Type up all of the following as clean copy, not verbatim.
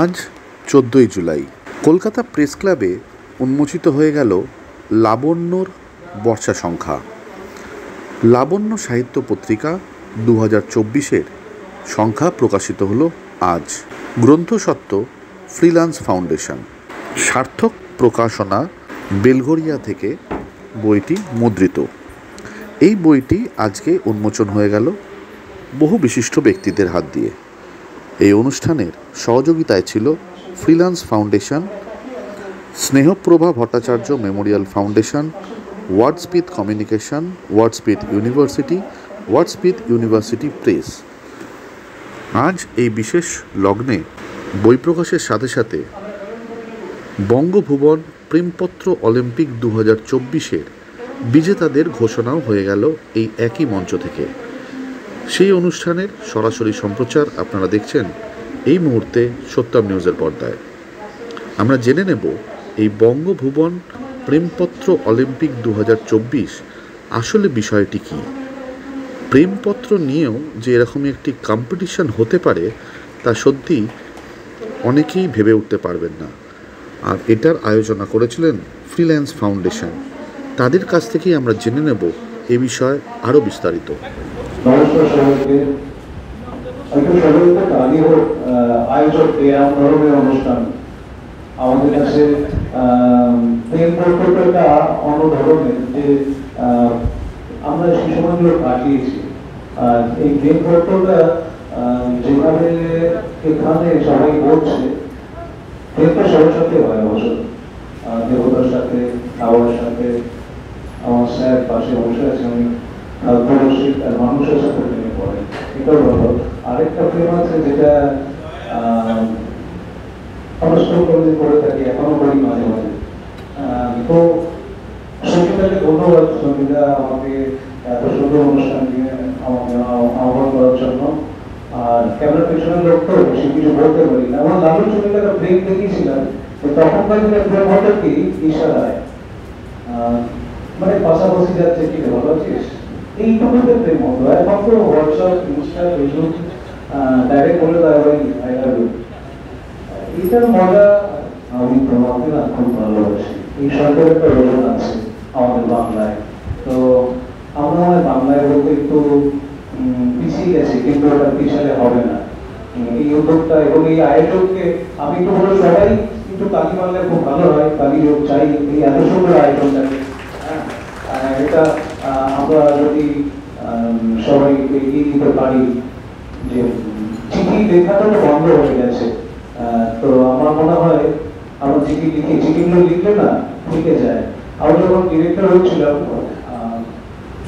আজ 14ই জুলাই কলকাতা প্রেস ক্লাবে উন্মোচিত হয়ে গেল লাবণ্যর বর্ষা সংখ্যা। লাবণ্য সাহিত্য পত্রিকা 2024-এর সংখ্যা প্রকাশিত হলো আজ। গ্রন্থস্বত্ব ফ্রিল্যান্স ফাউন্ডেশন, সার্থক প্রকাশনা বেলঘরিয়া থেকে বইটি মুদ্রিত। এই বইটি আজকে উন্মোচন হয়ে গেল বহু বিশিষ্ট ব্যক্তিদের হাত দিয়ে। এই অনুষ্ঠানের সহযোগিতায় ছিল freelance foundation, Snehaprabha Bhattacharya memorial foundation, ওয়ার্ডস্পিথ কমিউনিকেশন, ওয়ার্ডস্পিথ ইউনিভার্সিটি প্রেস। আজ এই বিশেষ লগ্নে বই প্রকাশের সাথে সাথে বঙ্গভুবন প্রেমপত্র অলিম্পিক 2024-এর বিজেতাদের ঘোষণাও হয়ে গেল এই একই মঞ্চ থেকে। সেই অনুষ্ঠানের সরাসরি সম্প্রচার আপনারা দেখছেন এই মুহূর্তে সত্যম নিউজের পর্দায়। আমরা জেনে নেব এই বঙ্গভুবন প্রেমপত্র অলিম্পিক 2024 আসলে বিষয়টি কী। প্রেমপত্র নিয়েও যে এরকমই একটি কম্পিটিশন হতে পারে তা সত্যি অনেকেই ভেবে উঠতে পারবেন না। আর এটার আয়োজনা করেছিলেন ফ্রিল্যান্স ফাউন্ডেশন। তাদের কাছ থেকেই আমরা জেনে নেব এ বিষয়ে আরও বিস্তারিত। নমস্কার সবাইকে। আয়োজক ধরনের অনুষ্ঠান আমাদের কাছে প্রেম প্রকল্পটা অন্য ধরনের, যে আমরা সেই সময়গুলো কাটিয়েছি। এই প্রেম প্রকল্পটা যেভাবে এখানে সবাই বলছে, প্রেমটা সবার সাথে হয়। অবশ্য দেবতার সাথে, খাওয়ার সাথে, আমার স্যার পাশে বসে আছে, আমি মানুষের সাথে প্রেমে পড়ে, এটাও ভালো। আরেকটা প্রেম আছে যেটা আমরা স্কুল কলেজে পড়ে থাকি, এখনো পড়ি মাঝে মাঝে। তো সঙ্গীতাকে ধন্যবাদ, সঙ্গীতা আমাকে এত সুন্দর অনুষ্ঠান দিয়ে আমাকে আহ্বান করার জন্য। আর ক্যামেরা পেছনের লোক তো বেশি কিছু বলতে পারি না। আমার লালু ছবিতে একটা প্রেম দেখিয়েছিলাম, তখনকার দিনে প্রেম হতো কি ইশারায়, মানে পাশাপাশি যাচ্ছে, কি ভালো আছিস, এইটুকুতে প্রেম হতো। এখন তো হোয়াটসঅ্যাপ, ইনস্টা, ফেসবুক ডাইরেক্ট বলে দেয় ভাই আই লাভ ইউ। এইটার মজা আমি তোমাকে না খুব ভালোবাসি। এই সরকারের একটা রোজন আছে আমাদের বাংলায়। তো আমরা বাংলায় বলতে একটু পিছিয়ে গেছি, কিন্তু ওটা পিছালে হবে না। এই উদ্যোগটা এবং এই আয়োজককে আমি একটু বলে, সবাই একটু তালি মারলে খুব ভালো হয়। তালি যোগ চাই এই এত সুন্দর আয়োজনটাকে। এটা আমরা যদি সবাই এগিয়ে দিতে পারি, যে চিঠি লেখাটা তো বন্ধ হয়ে গেছে। তো আমার মনে হয় আমরা চিঠি লিখি, চিঠিগুলো লিখলে না লিখে যায়। আমরা যখন ডিরেক্টর হয়েছিলাম,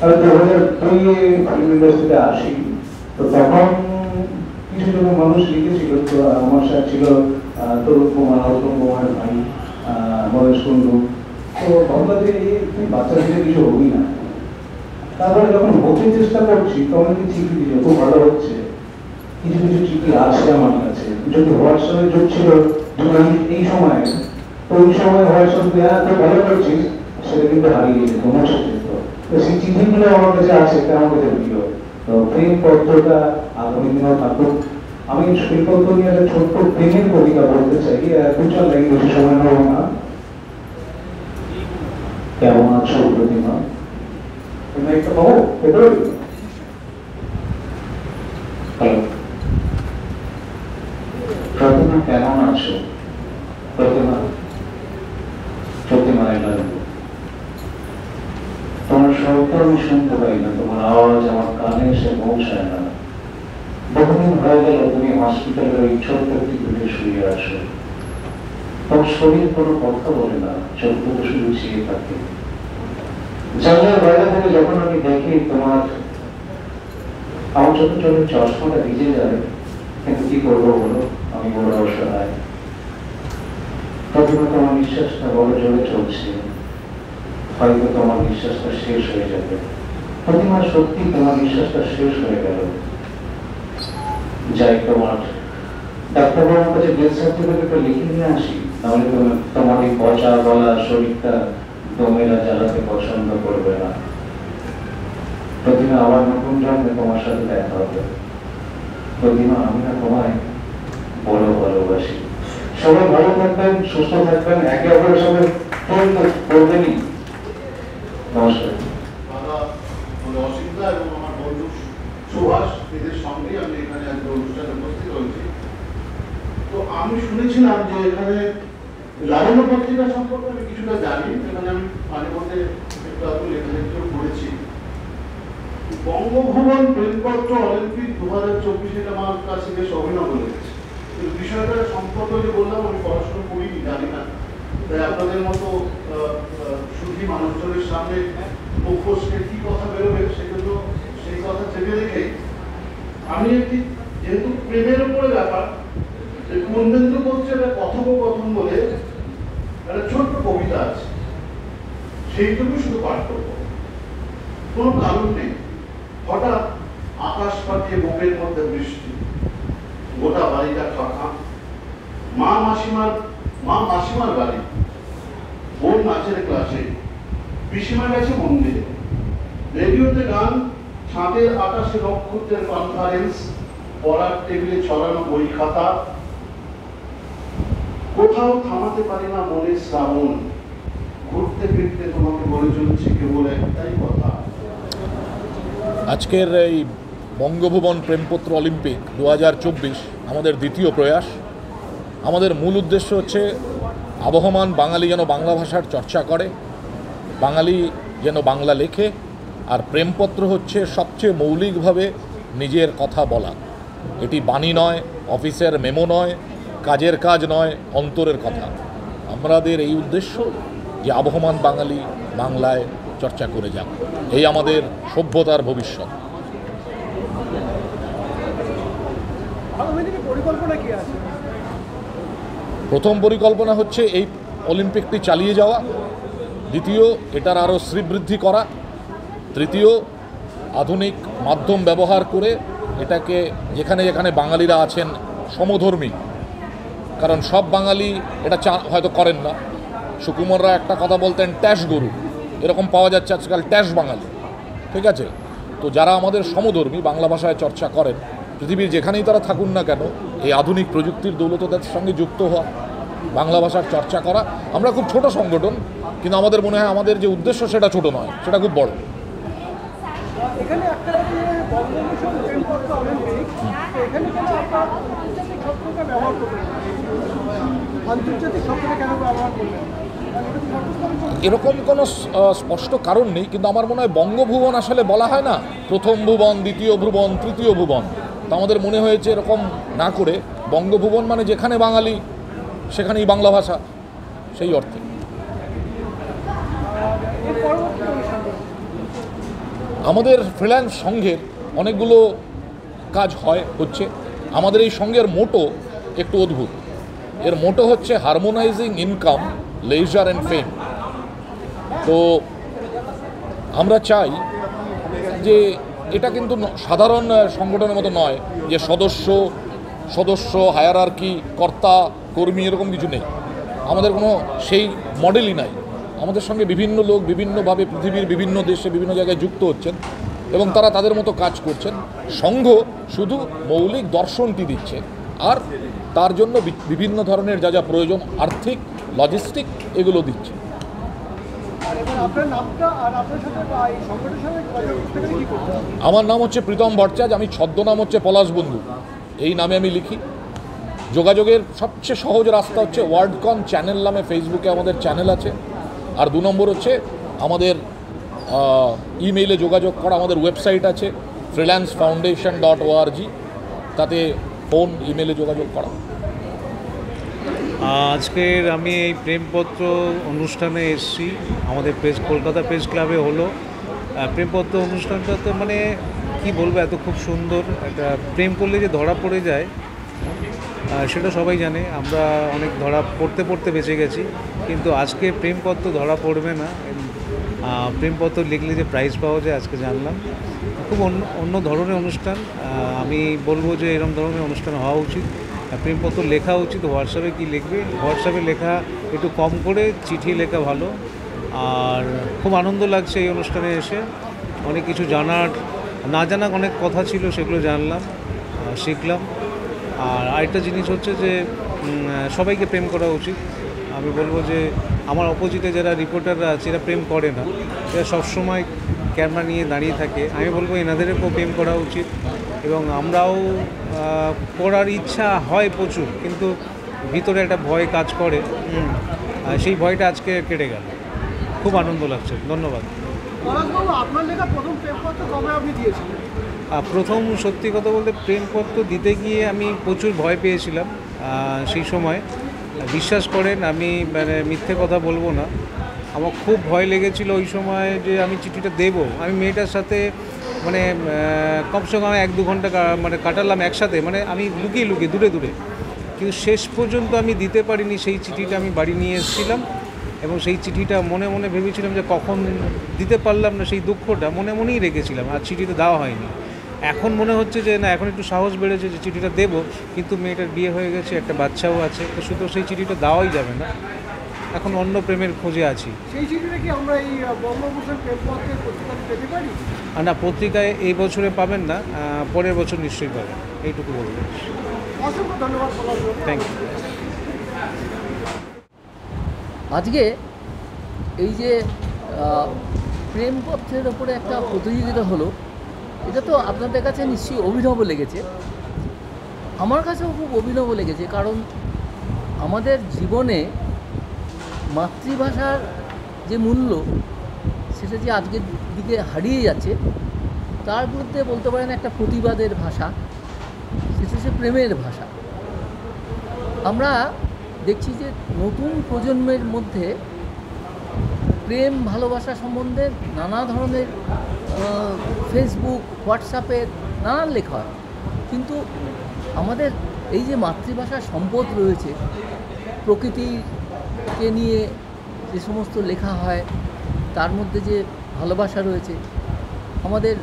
আমি 2002-এ ফিল্ম ইন্ডাস্ট্রিতে আসি, তো তখন কিছু জন মানুষ লিখেছিল। তো আমার সাথে ছিল তরুণ কুমারের ভাই মহেশ কুন্ডু। তো ভাবলা যে বাচ্চাদের কিছু হবি না। তারপরে যখন হতে চেষ্টা করছি তখন কি চিঠি দিল, খুব ভালো হচ্ছে। কিছু কিছু চিঠি আসছে আমার কাছে। যদি হোয়াটসঅ্যাপে যোগ ছিল এই সময়, তো ওই সময় হোয়াটসঅ্যাপ তো ভালো করছিস, সেটা কিন্তু হারিয়ে যেত, মুছে যেত। তো সেই চিঠিগুলো আমার কাছে আছে, এটা আমার কাছে প্রিয়। তো প্রেম পত্রটা আগামী দিনেও থাকুক। আমি প্রেমপত্র নিয়ে একটা ছোট্ট প্রেমের কবিতা বলতে চাই, 2-4 লাইন, বেশি সময় নেব না। কেমন আছো প্রতিমা? তুমি একটা পাবো হ্যালো, প্রতিমা কেমন আছো? প্রতিমা তোমার শব্দ আমি শুনতে পাই না, তোমার আওয়াজ আমার কানে এসে পৌঁছায় না। বহুদিন হয়ে গেল তুমি হসপিটালের ওই ছোট্ট একটি ঘরে শুয়ে আসো। তোমার শরীর কোনো কথা বলে না, চোখ দুটো শুধু চেয়ে থাকে। জানলার বাইরে থেকে যখন আমি দেখি তোমার, আমার ছোট ছোট চশমাটা ভিজে যায়, কিন্তু কি করবো বলো, আমি বড় অসহায়। প্রথমে তোমার নিঃশ্বাসটা বড় জোরে চলছে, হয়তো তোমার নিঃশ্বাসটা শেষ হয়ে যাবে। প্রতিমা সত্যি তোমার নিঃশ্বাসটা শেষ হয়ে গেল। যাই, তোমার ডাক্তারবাবুর কাছে ডেথ সার্টিফিকেটটা লিখে নিয়ে আসি, তাহলে তোমার এই পচা গলা শরীরটা দমেরা জ্বালাতে পছন্দ করবে না। প্রতিমা আবার নতুন জন্মে তোমার সাথে দেখা হবে। প্রতিমা আমি না তোমায় বড় ভালোবাসি। সবাই ভালো থাকবেন, সুস্থ থাকবেন, একে অপরের সঙ্গে প্রেম তো করবেনই। নমস্কার। অসিতা এবং আমার বন্ধু সুভাষ, এদের সঙ্গে আমি এখানে আজকে অনুষ্ঠানে উপস্থিত হয়েছি। তো আমি শুনেছিলাম যে এখানে লাবণ্য পত্রিকা সম্পর্কে আমি কিছুটা জানি, এখানে আমি মাঝে মধ্যে একটু আধটু লেখালেখিও করেছি। বঙ্গভবন প্রেমপত্র অলিম্পিক 2024 এটা আমার কাছে বেশ অভিনব লেগেছে। বিষয়টা সম্পর্কে যে বললাম, আমি পড়াশোনা করিনি, জানি না, তাই আপনাদের মতো সুধী মানুষজনের সামনে মুখোশকে কি কথা বেরোবে সেগুলো সেই কথা চেপে রেখে আমি একটি, যেহেতু প্রেমের উপরে ব্যাপার, কুন্দেন্দু পত্রিকা কথোপকথন বলে একটা ছোট্ট কবিতা আছে, সেইটুকু শুধু পাঠ করবো, কোনো কারণ নেই। হঠাৎ আকাশ পাঠিয়ে বুকের মধ্যে বৃষ্টি, গোটা বাড়িটা ফাঁকা, মা মাসিমার বাড়ি, বোন নাচের ক্লাসে, পিসিমা গেছে মন্দিরে, রেডিওতে গান, ছাদের আকাশে নক্ষত্রের কনফারেন্স, পড়ার টেবিলে ছড়ানো বই খাতা, কোথাও থামাতে পারি না মনের শ্রাবণ, ঘুরতে ফিরতে তোমাকে বলে চলছি কেবল একটাই কথা। আজকের এই বঙ্গভবন প্রেমপত্র অলিম্পিক 2024 আমাদের দ্বিতীয় প্রয়াস। আমাদের মূল উদ্দেশ্য হচ্ছে আবহমান বাঙালি যেন বাংলা ভাষার চর্চা করে, বাঙালি যেন বাংলা লেখে, আর প্রেমপত্র হচ্ছে সবচেয়ে মৌলিকভাবে নিজের কথা বলা। এটি বাণী নয়, অফিসের মেমো নয়, কাজের কাজ নয়, অন্তরের কথা। আমাদের এই উদ্দেশ্য যে আবহমান বাঙালি বাংলায় চর্চা করে যাক, এই আমাদের সভ্যতার ভবিষ্যৎ। প্রথম পরিকল্পনা হচ্ছে এই অলিম্পিকটি চালিয়ে যাওয়া, দ্বিতীয় এটার আরও শ্রীবৃদ্ধি করা, তৃতীয় আধুনিক মাধ্যম ব্যবহার করে এটাকে যেখানে যেখানে বাঙালিরা আছেন সমধর্মী, কারণ সব বাঙালি এটা হয়তো করেন না। সুকুমাররা একটা কথা বলতেন, ট্যাশ গরু, এরকম পাওয়া যাচ্ছে আজকাল ট্যাশ বাঙালি, ঠিক আছে? তো যারা আমাদের সমধর্মী বাংলা ভাষায় চর্চা করেন, পৃথিবীর যেখানেই তারা থাকুন না কেন, এই আধুনিক প্রযুক্তির দৌলততার সঙ্গে যুক্ত হওয়া, বাংলা ভাষার চর্চা করা। আমরা খুব ছোট সংগঠন, কিন্তু আমাদের মনে হয় আমাদের যে উদ্দেশ্য সেটা ছোট নয়, সেটা খুব বড়। এরকম কোনো স্পষ্ট কারণ নেই, কিন্তু আমার মনে হয় বঙ্গভুবন আসলে বলা হয় না প্রথম ভুবন, দ্বিতীয় ভুবন, তৃতীয় ভুবন। তো আমাদের মনে হয়েছে এরকম না করে বঙ্গভুবন মানে যেখানে বাঙালি সেখানেই বাংলা ভাষা, সেই অর্থে। আমাদের ফ্রিল্যান্স সংঘের অনেকগুলো কাজ হচ্ছে। আমাদের এই সংঘের মোটো একটু অদ্ভুত। এর মোটো হচ্ছে হারমোনাইজিং ইনকাম, লেজার অ্যান্ড ফেম। তো আমরা চাই যে এটা কিন্তু সাধারণ সংগঠনের মতো নয় যে সদস্য হায়ারার্কি, কর্তা কর্মী এরকম কিছু নেই। আমাদের কোনো সেই মডেলই নাই। আমাদের সঙ্গে বিভিন্ন লোক বিভিন্নভাবে পৃথিবীর বিভিন্ন দেশে বিভিন্ন জায়গায় যুক্ত হচ্ছেন এবং তারা তাদের মতো কাজ করছেন। সংঘ শুধু মৌলিক দর্শনটি দিচ্ছে, আর তার জন্য বিভিন্ন ধরনের যা যা প্রয়োজন, আর্থিক, লজিস্টিক, এগুলো দিচ্ছে। আমার নাম হচ্ছে প্রীতম ভট্টাচার্য, আমি ছদ্মনাম হচ্ছে পলাশ বন্ধু, এই নামে আমি লিখি। যোগাযোগের সবচেয়ে সহজ রাস্তা হচ্ছে ওয়ার্ডকন চ্যানেল নামে ফেসবুকে আমাদের চ্যানেল আছে, আর 2 নম্বর হচ্ছে আমাদের ইমেইলে যোগাযোগ করা। আমাদের ওয়েবসাইট আছে freelancefoundation.org, তাতে ফোন, ইমেইলে যোগাযোগ করা। আজকের আমি এই প্রেমপত্র অনুষ্ঠানে এসেছি, আমাদের কলকাতা প্রেস ক্লাবে হলো প্রেমপত্র অনুষ্ঠানটা। তো মানে কি বলবো, এত খুব সুন্দর। একটা প্রেম করলে যে ধরা পড়ে যায় সেটা সবাই জানে, আমরা অনেক ধরা পড়তে বেঁচে গেছি, কিন্তু আজকে প্রেমপত্র ধরা পড়বে না। প্রেমপত্র লিখলে যে প্রাইজ পাওয়া যায় আজকে জানলাম। খুব অন্য ধরনের অনুষ্ঠান। আমি বলবো যে এরকম ধরনের অনুষ্ঠান হওয়া উচিত। প্রেমপত্র লেখা উচিত। হোয়াটসঅ্যাপে কি লিখবে, হোয়াটসঅ্যাপে লেখা একটু কম করে চিঠি লেখা ভালো। আর খুব আনন্দ লাগছে এই অনুষ্ঠানে এসে, অনেক কিছু না জানা অনেক কথা ছিল, সেগুলো জানলাম, শিখলাম। আর আরেকটা জিনিস হচ্ছে যে সবাইকে প্রেম করা উচিত। আমি বলবো যে আমার অপোজিটে যারা রিপোর্টাররা আছে এরা প্রেম করে না, এরা সবসময় ক্যামেরা নিয়ে দাঁড়িয়ে থাকে। আমি বলবো এনাদেরকেও প্রেম করা উচিত এবং আমরাও করার ইচ্ছা হয় প্রচুর, কিন্তু ভিতরে একটা ভয় কাজ করে, আর সেই ভয়টা আজকে কেটে গেল। খুব আনন্দ লাগছে। ধন্যবাদ। পলাশবাবু, আপনার লেখা প্রথম প্রেমপত্র কবে আপনি দিয়েছিলেন? প্রথম সত্যি কথা বলতে প্রেমপত্র দিতে গিয়ে আমি প্রচুর ভয় পেয়েছিলাম সেই সময়। বিশ্বাস করেন, আমি মানে মিথ্যে কথা বলবো না, আমার খুব ভয় লেগেছিল ওই সময় যে আমি চিঠিটা দেবো। আমি মেয়েটার সাথে মানে কমসে কম 1-2 ঘন্টা মানে কাটালাম একসাথে, মানে আমি লুকিয়ে লুকিয়ে দূরে দূরে, কিন্তু শেষ পর্যন্ত আমি দিতে পারিনি। সেই চিঠিটা আমি বাড়ি নিয়ে এসেছিলাম এবং সেই চিঠিটা মনে মনে ভেবেছিলাম যে কখন দিতে পারলাম না, সেই দুঃখটা মনে মনেই রেখেছিলাম, আর চিঠিটা দেওয়া হয়নি। এখন মনে হচ্ছে যে না, এখন একটু সাহস বেড়েছে যে চিঠিটা দেবো, কিন্তু মেয়েটার বিয়ে হয়ে গেছে, একটা বাচ্চাও আছে, তো শুধু সেই চিঠিটা দেওয়াই যাবে না। এখন অন্য প্রেমের খোঁজে আছি। সেই চিঠিটা কি আমরা এই বঙ্গভূষণ প্রেমপত্রের পত্রিকাতে পেতে পারি? না, পত্রিকায় এই বছরে পাবেন না, পরের বছর নিশ্চয়ই পাবেন, এইটুকু বলবো। অসংখ্য ধন্যবাদ পলাশবাবু। Thank you. আজকে এই যে প্রেমপত্রের ওপরে একটা প্রতিযোগিতা হলো, এটা তো আপনাদের কাছে নিশ্চয়ই অভিনব লেগেছে, আমার কাছেও খুব অভিনব লেগেছে। কারণ আমাদের জীবনে মাতৃভাষার যে মূল্য, সেটা যে আজকের দিকে হারিয়ে যাচ্ছে, তার বিরুদ্ধে বলতে পারেন একটা প্রতিবাদের ভাষা, সেটা হচ্ছে প্রেমের ভাষা। আমরা দেখছি যে নতুন প্রজন্মের মধ্যে প্রেম ভালোবাসা সম্বন্ধে নানা ধরনের ফেসবুক, হোয়াটসঅ্যাপে নানান লেখা হয়, কিন্তু আমাদের এই যে মাতৃভাষার সম্পদ রয়েছে, প্রকৃতিকে নিয়ে যে সমস্ত লেখা হয়, তার মধ্যে যে ভালোবাসা রয়েছে, আমাদের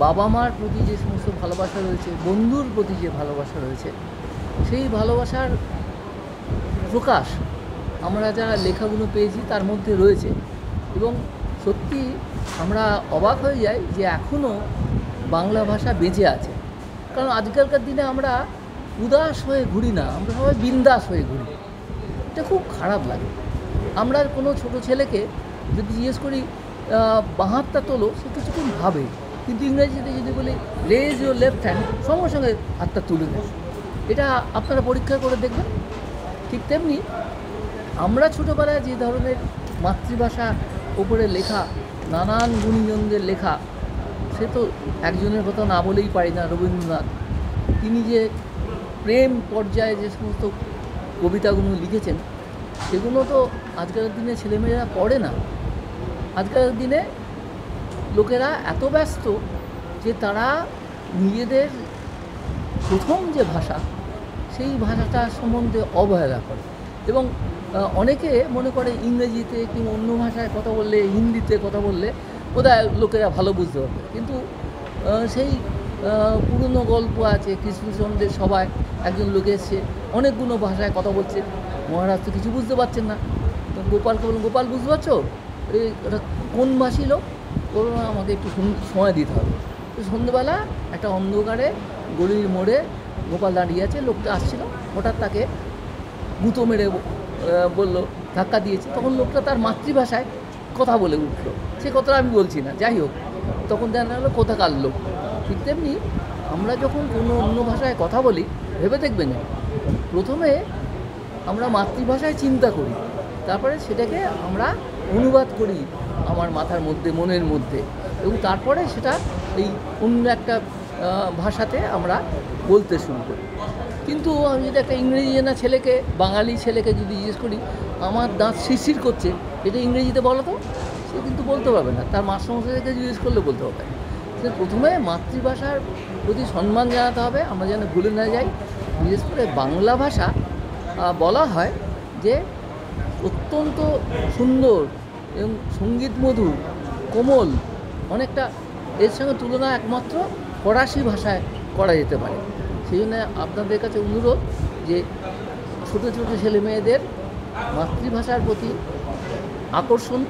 বাবা মার প্রতি যে সমস্ত ভালোবাসা রয়েছে, বন্ধুর প্রতি যে ভালোবাসা রয়েছে, সেই ভালোবাসার প্রকাশ আমরা যারা লেখাগুলো পেয়েছি তার মধ্যে রয়েছে। এবং সত্যি আমরা অবাক হয়ে যাই যে এখনও বাংলা ভাষা বেঁচে আছে। কারণ আজকালকার দিনে আমরা উদাস হয়ে ঘুরি না, আমরা সবাই বিন্দাস হয়ে ঘুরি। এটা খুব খারাপ লাগে। আমরা কোনো ছোট ছেলেকে যদি জিজ্ঞেস করি বাঁ হাতটা তোলো, সে কিছুক্ষণ ভাবে, কিন্তু ইংরেজিতে যদি বলি রেজ ইউর লেফট হ্যান্ড, সঙ্গে সঙ্গে হাতটা তুলে দেয়। এটা আপনারা পরীক্ষা করে দেখবেন। ঠিক তেমনি আমরা ছোটোবেলায় যে ধরনের মাতৃভাষা ওপরে লেখা, নানান গুণীজনদের লেখা, সে তো একজনের কথা না বলেই পারি না, রবীন্দ্রনাথ। তিনি যে প্রেম পর্যায়ে যে সমস্ত কবিতাগুলো লিখেছেন, সেগুলো তো আজকালের দিনে ছেলেমেয়েরা পড়ে না। আজকালের দিনে লোকেরা এত ব্যস্ত যে তারা নিজেদের প্রথম যে ভাষা, সেই ভাষাটা সম্বন্ধে অবহেলা করে এবং অনেকে মনে করে ইংরেজিতে কিংবা অন্য ভাষায় কথা বললে, হিন্দিতে কথা বললে বোধহয় লোকেরা ভালো বুঝতে পারবে। কিন্তু সেই পুরনো গল্প আছে, কৃষ্ণচন্দ্রের সবাই একজন লোক এসছে, অনেকগুলো ভাষায় কথা বলছে, মহারাজ তো কিছু বুঝতে পারছেন না। তো গোপালকে বলুন, গোপাল বুঝতে পারছো এটা কোন ভাষী লোক? বলুন আমাকে একটু সময় দিতে হবে। তো সন্ধ্যেবেলা একটা অন্ধকারে গলির মোড়ে গোপাল দাঁড়িয়ে আছে, লোকটা আসছিল, হঠাৎ তাকে গুঁতো মেরে বললো, ধাক্কা দিয়েছে। তখন লোকটা তার মাতৃভাষায় কথা বলে উঠলো, সে কথাটা আমি বলছি না, যাই হোক, তখন জানা গেলো কোথাকার লোক। ঠিক তেমনি আমরা যখন কোনো অন্য ভাষায় কথা বলি, ভেবে দেখবেন প্রথমে আমরা মাতৃভাষায় চিন্তা করি, তারপরে সেটাকে আমরা অনুবাদ করি আমার মাথার মধ্যে, মনের মধ্যে, এবং তারপরে সেটা এই অন্য একটা ভাষাতে আমরা বলতে শুরু করি। কিন্তু আমি যদি একটা ইংরেজি জানা ছেলেকে, বাঙালি ছেলেকে যদি জিজ্ঞেস করি আমার দাঁত শিরশির করছে, এটা ইংরেজিতে বলো তো, সে কিন্তু বলতে পারবে না। তার মাস্টারমশাইকে জিজ্ঞেস করলে বলতে পারবে। সে প্রথমে মাতৃভাষার প্রতি সম্মান জানাতে হবে, আমরা যেন ভুলে না যাই। বিশেষ করে বাংলা ভাষা বলা হয় যে অত্যন্ত সুন্দর এবং সঙ্গীত মধুর, কোমল, অনেকটা এর সঙ্গে তুলনা একমাত্র ফরাসি ভাষায় করা যেতে পারে। সেই জন্য আপনাদের কাছে অনুরোধ যে ছোটো ছোটো ছেলে মেয়েদের মাতৃভাষার প্রতি আকর্ষণ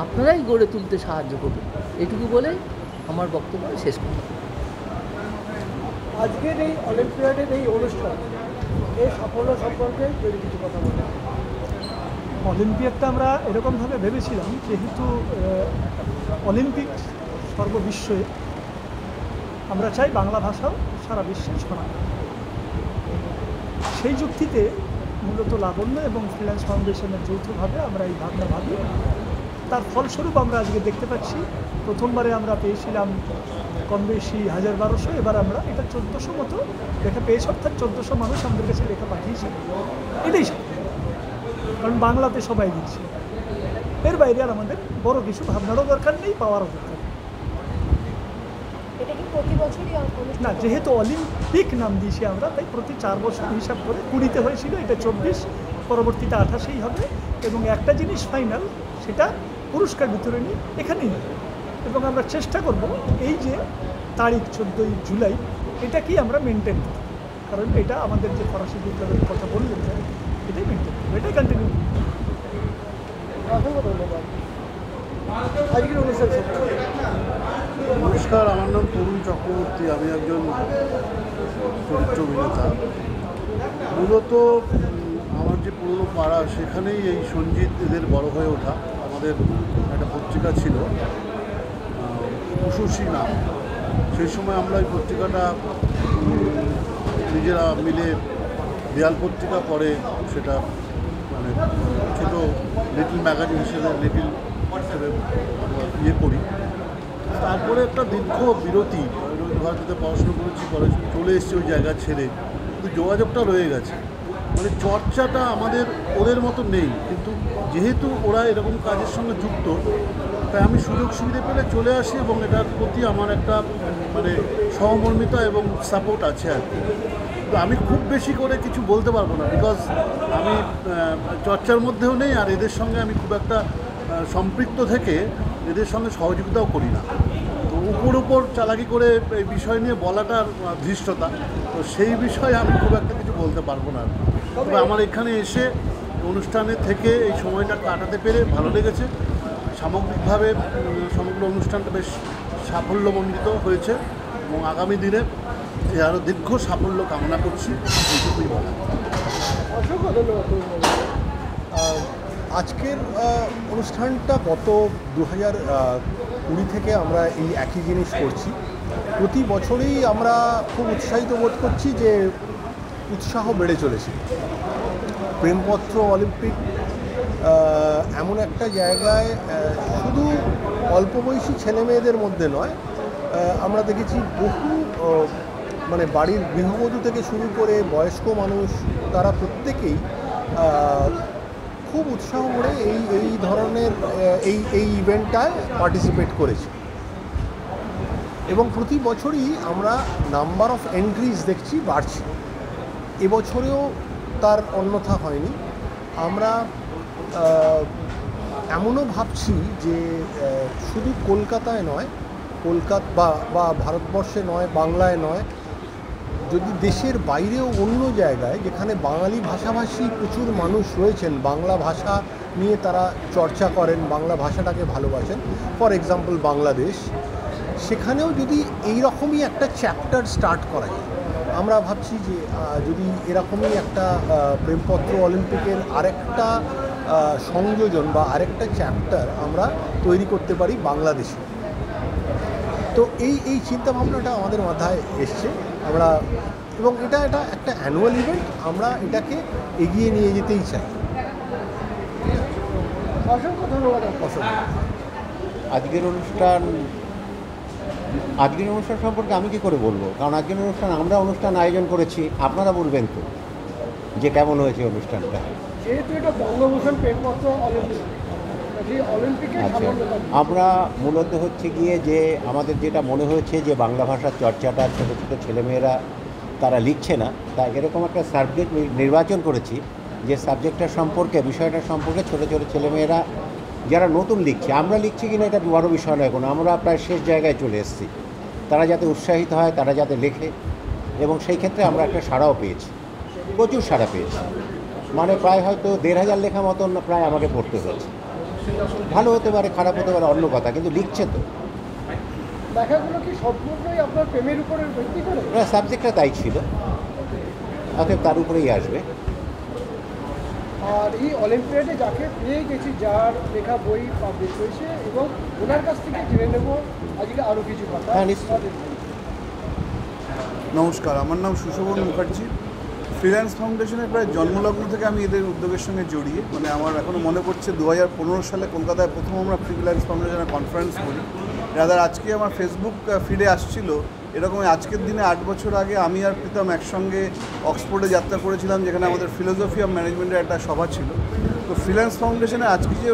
আপনারাই গড়ে তুলতে সাহায্য করবেন। এটুকু বলে আমার বক্তব্য শেষ করলাম। আজকের এই অলিম্পিয়াডের এই অনুষ্ঠান এই সাফল্য সম্পর্কে যদি কিছু কথা বলেন। অলিম্পিয়াডটা আমরা এরকমভাবে ভেবেছিলাম, যেহেতু অলিম্পিক সর্ববিশ্বে, আমরা চাই বাংলা ভাষাও সারা বিশ্বে ছড়ানো। সেই যুক্তিতে মূলত লাবণ্য এবং ফ্রিল্যান্স ফাউন্ডেশনের যৌথভাবে আমরা এই ভাবনা ভাবি। তার ফলস্বরূপ আমরা আজকে দেখতে পাচ্ছি, প্রথমবারে আমরা পেয়েছিলাম কম বেশি 1200, এবার আমরা এটা 1400 মতো লেখা পেয়েছি, অর্থাৎ 1400 মানুষ আমাদের কাছে লেখা পাঠিয়েছে। এটাই সাথে, কারণ বাংলাতে সবাই দিচ্ছে, এর বাইরে আর আমাদের বড় কিছু ভাবনারও দরকার নেই, পাওয়ারও দরকার নেই। এটা কি প্রতি বছরই না, যেহেতু অলিম্পিক নাম দিয়েছি আমরা, তাই প্রতি 4 বছর হিসাব করে 20-তে হয়েছিল, এটা 24, পরবর্তীতে 28-এই হবে। এবং একটা জিনিস ফাইনাল, সেটা পুরস্কার বিতরণী এখানেই হবে। এবং আমরা চেষ্টা করব এই যে তারিখ 14ই জুলাই, এটাকেই আমরা মেনটেন করব, কারণ এটা আমাদের যে ফরাসি বিপ্লবের কথা বললেন, এটাই মেনটেন করবো, এটাই কন্টিনিউ করবো। অসংখ্য ধন্যবাদ। আজকের অনুষ্ঠান নমস্কার, আমার নাম তরুণ চক্রবর্তী, আমি একজন চরিত্র অভিনেতা। মূলত আমার যে পুরনো পাড়া, সেখানেই এই সঞ্জিত এদের বড় হয়ে ওঠা। আমাদের একটা পত্রিকা ছিল উষসী নাম, সেই সময় আমরা এই পত্রিকাটা নিজেরা মিলে, দেয়াল পত্রিকা, পরে সেটা মানে ছোটো লিটল ম্যাগাজিন হিসেবে, লিটল হিসেবে ইয়ে করি। তারপরে একটা দীর্ঘ বিরতি, ভারতীতে পড়াশুনো করেছি, পরে চলে এসেছি ওই জায়গা ছেড়ে, কিন্তু যোগাযোগটা রয়ে গেছে। মানে চর্চাটা আমাদের ওদের মতো নেই, কিন্তু যেহেতু ওরা এরকম কাজের সঙ্গে যুক্ত, তাই আমি সুযোগ সুবিধা পেলে চলে আসি, এবং এটার প্রতি আমার একটা মানে সহমর্মিতা এবং সাপোর্ট আছে আর কি। তো আমি খুব বেশি করে কিছু বলতে পারবো না, বিকজ আমি চর্চার মধ্যেও নেই, আর এদের সঙ্গে আমি খুব একটা সম্পৃক্ত থেকে এদের সঙ্গে সহযোগিতাও করি না। তো উপর চালাকি করে এই বিষয় নিয়ে বলাটার ধৃষ্টতা, তো সেই বিষয়ে আমি খুব একটা কিছু বলতে পারবো না। তবে আমার এখানে এসে অনুষ্ঠানে থেকে এই সময়টা কাটাতে পেরে ভালো লেগেছে। সামগ্রিকভাবে সমগ্র অনুষ্ঠানটা বেশ সাফল্যমণ্ডিত হয়েছে, এবং আগামী দিনে আরও দীর্ঘ সাফল্য কামনা করছি, এইটুকুই বলা। অসংখ্য ধন্যবাদ। আজকের অনুষ্ঠানটা গত 2020 থেকে আমরা এই একই জিনিস করছি। প্রতি বছরই আমরা খুব উৎসাহিত বোধ করছি যে উৎসাহ বেড়ে চলেছে। প্রেমপত্র অলিম্পিক এমন একটা জায়গায় শুধু অল্প বয়সী ছেলেমেয়েদের মধ্যে নয়, আমরা দেখেছি বহু মানে বাড়ির গৃহবধূ থেকে শুরু করে বয়স্ক মানুষ, তারা প্রত্যেকেই খুব উৎসাহ করে এই ধরনের এই ইভেন্টটায় পার্টিসিপেট করেছে। এবং প্রতি বছরই আমরা নাম্বার অফ এন্ট্রিজ দেখছি বাড়ছে, এবছরেও তার অন্যথা হয়নি। আমরা এমনও ভাবছি যে শুধু কলকাতায় নয়, বা ভারতবর্ষে নয়, বাংলায় নয়, যদি দেশের বাইরেও অন্য জায়গায় যেখানে বাঙালি ভাষাভাষী প্রচুর মানুষ রয়েছেন, বাংলা ভাষা নিয়ে তারা চর্চা করেন, বাংলা ভাষাটাকে ভালোবাসেন, ফর এক্সাম্পল বাংলাদেশ, সেখানেও যদি এই রকমই একটা চ্যাপ্টার স্টার্ট করা যায়। আমরা ভাবছি যে যদি এরকমই একটা প্রেমপত্র অলিম্পিকের আরেকটা সংযোজন বা আরেকটা চ্যাপ্টার আমরা তৈরি করতে পারি বাংলাদেশে। তো এই চিন্তাভাবনাটা আমাদের মাথায় এসছে আমরা, এবং এটা একটা অ্যানুয়াল ইভেন্ট, আমরা এটাকে এগিয়ে নিয়ে যেতেই চাই। অসংখ্য ধন্যবাদ। আজকের অনুষ্ঠান সম্পর্কে আমি কি করে বলবো, কারণ আজকের আমরা অনুষ্ঠান আয়োজন করেছি, আপনারা বলবেন তো যে কেমন হয়েছে অনুষ্ঠানটা। যেহেতু এটা বঙ্গভূষণ প্রেমপত্র অলিম্পিকে, আচ্ছা, আমরা মূলত হচ্ছে গিয়ে যে আমাদের যেটা মনে হয়েছে যে বাংলা ভাষার চর্চাটা ছোটো ছোটো ছেলেমেয়েরা তারা লিখছে না, তাই এরকম একটা সাবজেক্ট নির্বাচন করেছি, যে সাবজেক্টটার সম্পর্কে, বিষয়টার সম্পর্কে ছোটো ছোটো ছেলেমেয়েরা যারা নতুন লিখছে, আমরা লিখছি কিনা এটা বড় বিষয় নয় কোনো, আমরা প্রায় শেষ জায়গায় চলে এসেছি, তারা যাতে উৎসাহিত হয়, তারা যাতে লেখে, এবং সেই ক্ষেত্রে আমরা একটা সাড়াও পেয়েছি, প্রচুর সাড়া পেয়েছি। মানে প্রায় হয়তো 1500 লেখা মতন প্রায় আমাকে পড়তে হয়েছে। ভালো হতে পারে, খারাপ হতে পারে, অন্য কথা, কিন্তু লিখছে তো। লেখাগুলো কি সম্পূর্ণই আপনার প্রেমের উপরে ভিত্তি করে? সাবজেক্টটা তাই ছিল, অতএব তার উপরেই আসবে। আর এই অলিম্পিয়াডে যাকে পেয়ে গেছি, যার লেখা বই পাবলিশ হয়েছে, এবং ওনার কাছ থেকে জেনে নেব আজকে আরও কিছু কথা। হ্যাঁ, নিশ্চয়ই। নমস্কার, আমার নাম সুশোভন মুখার্জি। ফ্রিল্যান্স ফাউন্ডেশনের প্রায় জন্মলগ্ন থেকে আমি এদের উদ্যোগের সঙ্গে জড়িয়ে, মানে আমার এখনও মনে পড়ছে 2015 সালে কলকাতায় প্রথম আমরা ফ্রিল্যান্স ফাউন্ডেশনের কনফারেন্স করি। রাদার আজকে আমার ফেসবুক ফিডে আসছিল এরকম আজকের দিনে 8 বছর আগে আমি আর প্রীতম একসঙ্গে অক্সফোর্ডে যাত্রা করেছিলাম, যেখানে আমাদের ফিলোসফি অফ ম্যানেজমেন্টের একটা সভা ছিল। তো ফ্রিল্যান্স ফাউন্ডেশনের আজকে যে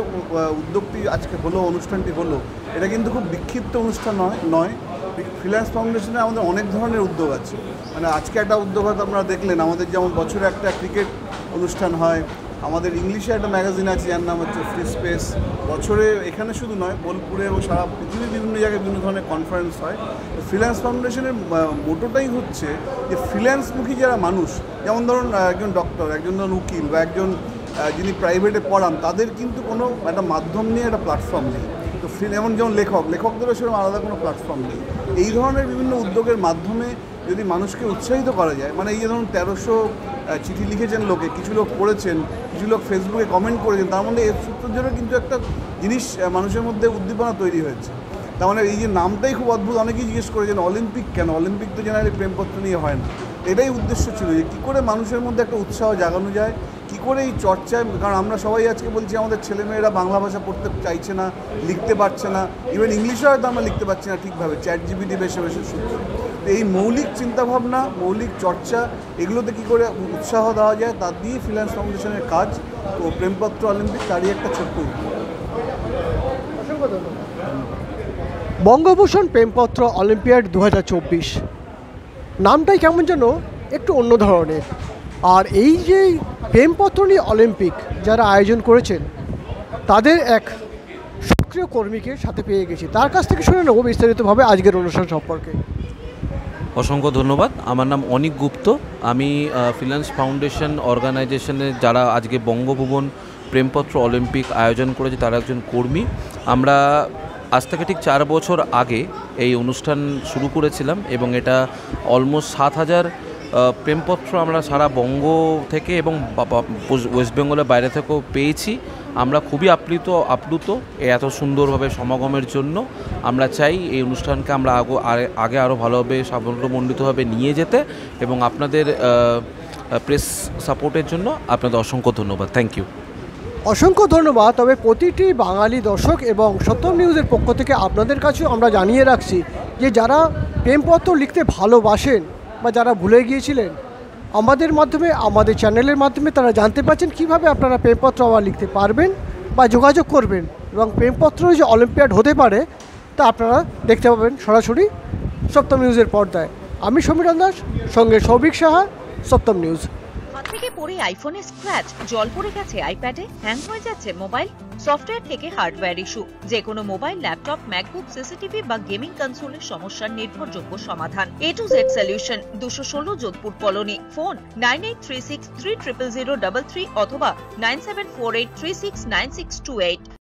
উদ্যোগটি আজকে হলো, অনুষ্ঠানটি হলো, এটা কিন্তু খুব বিক্ষিপ্ত অনুষ্ঠান নয়। ফ্রিল্যান্স ফাউন্ডেশনে আমাদের অনেক ধরনের উদ্যোগ আছে। মানে আজকে একটা উদ্যোগ হয়তো আপনারা দেখলেন, আমাদের যেমন বছরে একটা ক্রিকেট অনুষ্ঠান হয়, আমাদের ইংলিশে একটা ম্যাগাজিন আছে যার নাম হচ্ছে ফ্রি স্পেস। বছরে এখানে শুধু নয়, বোলপুরে এবং সারা পৃথিবীর বিভিন্ন জায়গায় বিভিন্ন ধরনের কনফারেন্স হয়। তো ফ্রিল্যান্স ফাউন্ডেশনের মোটোটাই হচ্ছে যে ফ্রিল্যান্সমুখী যারা মানুষ, যেমন ধরুন একজন ডক্টর, একজন ধরুন উকিল, বা একজন যিনি প্রাইভেটে পড়ান, তাদের কিন্তু কোনো একটা মাধ্যম নিয়ে একটা প্ল্যাটফর্ম নেই। তো যেমন লেখকদেরও সেরকম আলাদা কোনো প্ল্যাটফর্ম নেই। এই ধরনের বিভিন্ন উদ্যোগের মাধ্যমে যদি মানুষকে উৎসাহিত করা যায়, মানে এই যে ধরুন 1300 চিঠি লিখেছেন লোকে, কিছু লোক পড়েছেন, কিছু লোক ফেসবুকে কমেন্ট করেছেন, তার মধ্যে এর সূত্রের জন্য কিন্তু একটা জিনিস মানুষের মধ্যে উদ্দীপনা তৈরি হয়েছে। তার মানে এই যে নামটাই খুব অদ্ভুত। অনেকেই জিজ্ঞেস করেছেন অলিম্পিক কেন? অলিম্পিক তো জেনারেলি প্রেমপত্র নিয়ে হয় না। এটাই উদ্দেশ্য ছিল যে কী করে মানুষের মধ্যে একটা উৎসাহ জাগানো যায়, কী করে এই চর্চায়, কারণ আমরা সবাই আজকে বলছি আমাদের ছেলেমেয়েরা বাংলা ভাষা পড়তে চাইছে না, লিখতে পারছে না, ইভেন ইংলিশে হয়তো আমরা লিখতে পারছি না ঠিকভাবে, ChatGPT বেশি শুনছি। এই মৌলিক চিন্তাভাবনা, মৌলিক চর্চা, এগুলোতে কী করে উৎসাহ দেওয়া যায়, তার দিয়ে ফ্রিল্যান্স ফাউন্ডেশনের কাজ। তো প্রেমপত্র অলিম্পিক তারই একটা ছোট্ট উদ্যোগ। অসংখ্য ধন্যবাদ। বঙ্গভূষণ প্রেমপত্র অলিম্পিয়াড 2024 নামটাই কেমন যেন একটু অন্য ধরনের। আর এই যে প্রেমপত্র নিয়ে অলিম্পিক যারা আয়োজন করেছেন, তাদের এক সক্রিয় কর্মীকে সাথে পেয়ে গেছি, তার কাছ থেকে শুনে নেব বিস্তারিতভাবে আজকের অনুষ্ঠান সম্পর্কে। অসংখ্য ধন্যবাদ। আমার নাম অনিক গুপ্ত। আমি ফ্রিল্যান্স ফাউন্ডেশন অর্গানাইজেশনের যারা আজকে বঙ্গভুবন প্রেমপত্র অলিম্পিক আয়োজন করেছে তার একজন কর্মী। আমরা আজ থেকে ঠিক 4 বছর আগে এই অনুষ্ঠান শুরু করেছিলাম এবং এটা অলমোস্ট 7000 প্রেমপত্র আমরা সারা বঙ্গ থেকে এবং ওয়েস্ট বেঙ্গলের বাইরে থেকেও পেয়েছি। আমরা খুবই আপ্লুত এত সুন্দরভাবে সমাগমের জন্য। আমরা চাই এই অনুষ্ঠানকে আমরা আগে আরও ভালোভাবে সাফল্যমণ্ডিতভাবে নিয়ে যেতে, এবং আপনাদের প্রেস সাপোর্টের জন্য আপনাদের অসংখ্য ধন্যবাদ। Thank you. অসংখ্য ধন্যবাদ। তবে প্রতিটি বাঙালি দর্শক এবং সত্যম নিউজের পক্ষ থেকে আপনাদের কাছেও আমরা জানিয়ে রাখছি যে যারা প্রেমপত্র লিখতে ভালোবাসেন বা যারা ভুলে গিয়েছিলেন, আমাদের মাধ্যমে, আমাদের চ্যানেলের মাধ্যমে তারা জানতে পারছেন কীভাবে আপনারা প্রেমপত্র আবার লিখতে পারবেন বা যোগাযোগ করবেন, এবং প্রেমপত্র যে অলিম্পিয়াড হতে পারে তা আপনারা দেখতে পাবেন সরাসরি সত্যম নিউজের পর্দায়। আমি সমীরণ দাস, সঙ্গে সৌভিক সাহা, সত্যম নিউজ। হাত থেকে পড়ে আইফোনে স্ক্র্যাচ, জল পড়ে গেছে আইপ্যাডে, হ্যাং হয়ে যাচ্ছে মোবাইল, সফটওয়্যার থেকে হার্ডওয়্যার ইস্যু, যে কোনো মোবাইল, ল্যাপটপ, ম্যাকবুক, সিসিটিভি বা গেমিং কনসোলের সমস্যার নির্ভরযোগ্য সমাধান। A to Z solution, 216 Jodhpur colony. Phone 9836300033 অথবা 9748369628।